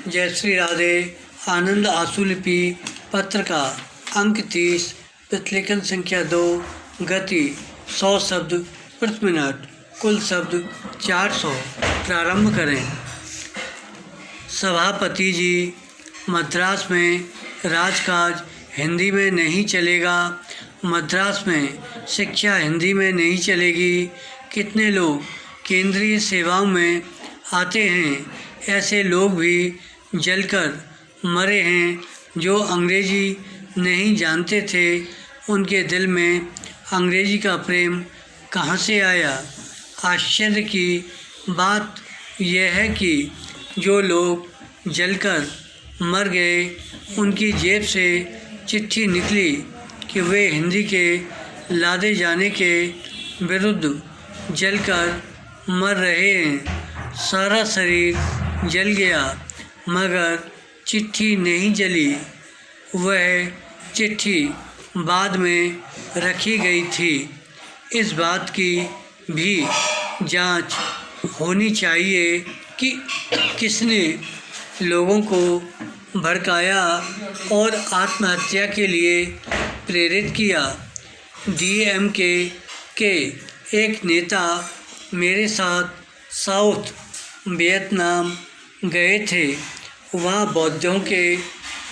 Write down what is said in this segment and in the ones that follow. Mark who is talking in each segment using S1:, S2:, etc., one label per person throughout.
S1: जय श्री राधे। आनंद आशुलिपि पत्र का अंक 30, प्रतिलेखन संख्या 2, गति 100 शब्द प्रति मिनट, कुल शब्द 400। प्रारंभ करें। सभापति जी, मद्रास में राजकाज हिंदी में नहीं चलेगा। मद्रास में शिक्षा हिंदी में नहीं चलेगी। कितने लोग केंद्रीय सेवाओं में आते हैं, ऐसे लोग भी जलकर मरे हैं जो अंग्रेजी नहीं जानते थे। उनके दिल में अंग्रेजी का प्रेम कहाँ से आया? आश्चर्य की बात यह है कि जो लोग जलकर मर गए, उनकी जेब से चिट्ठी निकली कि वे हिंदी के लादे जाने के विरुद्ध जलकर मर रहे हैं। सारा शरीर जल गया मगर चिट्ठी नहीं जली। वह चिट्ठी बाद में रखी गई थी। इस बात की भी जांच होनी चाहिए कि किसने लोगों को भड़काया और आत्महत्या के लिए प्रेरित किया। डीएमके के एक नेता मेरे साथ साउथ वियतनाम गए थे। वहाँ बौद्धों के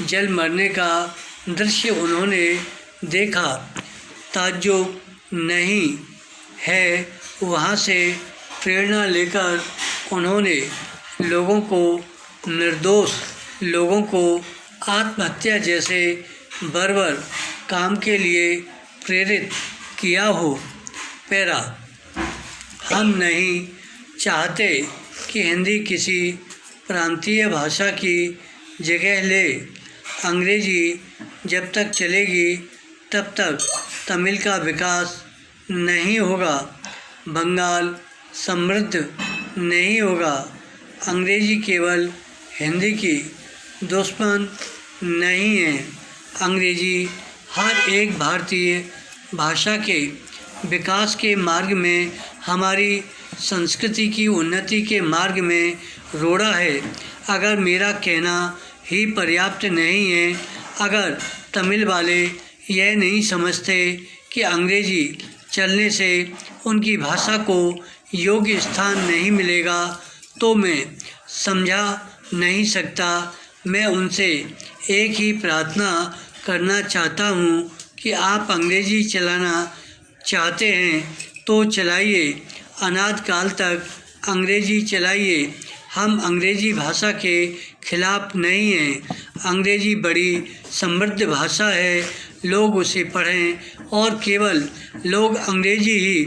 S1: जल मरने का दृश्य उन्होंने देखा। ताज्जुब नहीं है, वहाँ से प्रेरणा लेकर उन्होंने लोगों को, निर्दोष लोगों को आत्महत्या जैसे बर्बर काम के लिए प्रेरित किया हो। पैरा, हम नहीं चाहते कि हिंदी किसी प्रांतीय भाषा की जगह ले। अंग्रेजी जब तक चलेगी तब तक तमिल का विकास नहीं होगा, बंगाल समृद्ध नहीं होगा। अंग्रेजी केवल हिंदी की दुश्मन नहीं है। अंग्रेजी हर एक भारतीय भाषा के विकास के मार्ग में, हमारी संस्कृति की उन्नति के मार्ग में रोड़ा है। अगर मेरा कहना ही पर्याप्त नहीं है, अगर तमिल वाले यह नहीं समझते कि अंग्रेजी चलने से उनकी भाषा को योग्य स्थान नहीं मिलेगा, तो मैं समझा नहीं सकता। मैं उनसे एक ही प्रार्थना करना चाहता हूँ कि आप अंग्रेजी चलाना चाहते हैं तो चलाइए, अनादि काल तक अंग्रेजी चलाइए। हम अंग्रेजी भाषा के खिलाफ नहीं हैं। अंग्रेजी बड़ी समृद्ध भाषा है, लोग उसे पढ़ें। और केवल लोग अंग्रेजी ही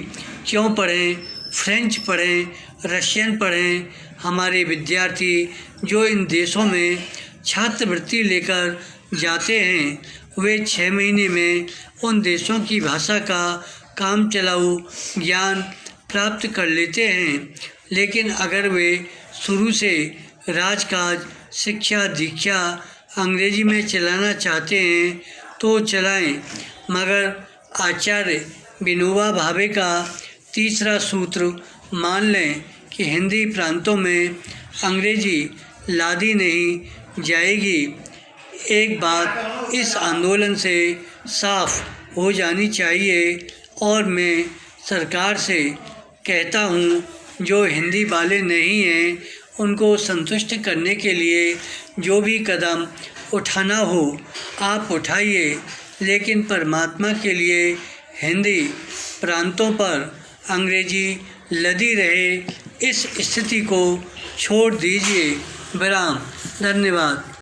S1: क्यों पढ़ें, फ्रेंच पढ़ें, रशियन पढ़ें। हमारे विद्यार्थी जो इन देशों में छात्रवृत्ति लेकर जाते हैं, वे 6 महीने में उन देशों की भाषा का काम चलाऊ ज्ञान प्राप्त कर लेते हैं। लेकिन अगर वे शुरू से राजकाज, शिक्षा, दीक्षा अंग्रेजी में चलाना चाहते हैं तो चलाएं, मगर आचार्य विनोबा भावे का तीसरा सूत्र मान लें कि हिंदी प्रांतों में अंग्रेजी लादी नहीं जाएगी। एक बात इस आंदोलन से साफ हो जानी चाहिए और मैं सरकार से कहता हूँ, जो हिंदी वाले नहीं हैं उनको संतुष्ट करने के लिए जो भी कदम उठाना हो आप उठाइए, लेकिन परमात्मा के लिए हिंदी प्रांतों पर अंग्रेजी लदी रहे, इस स्थिति को छोड़ दीजिए। विराम। धन्यवाद।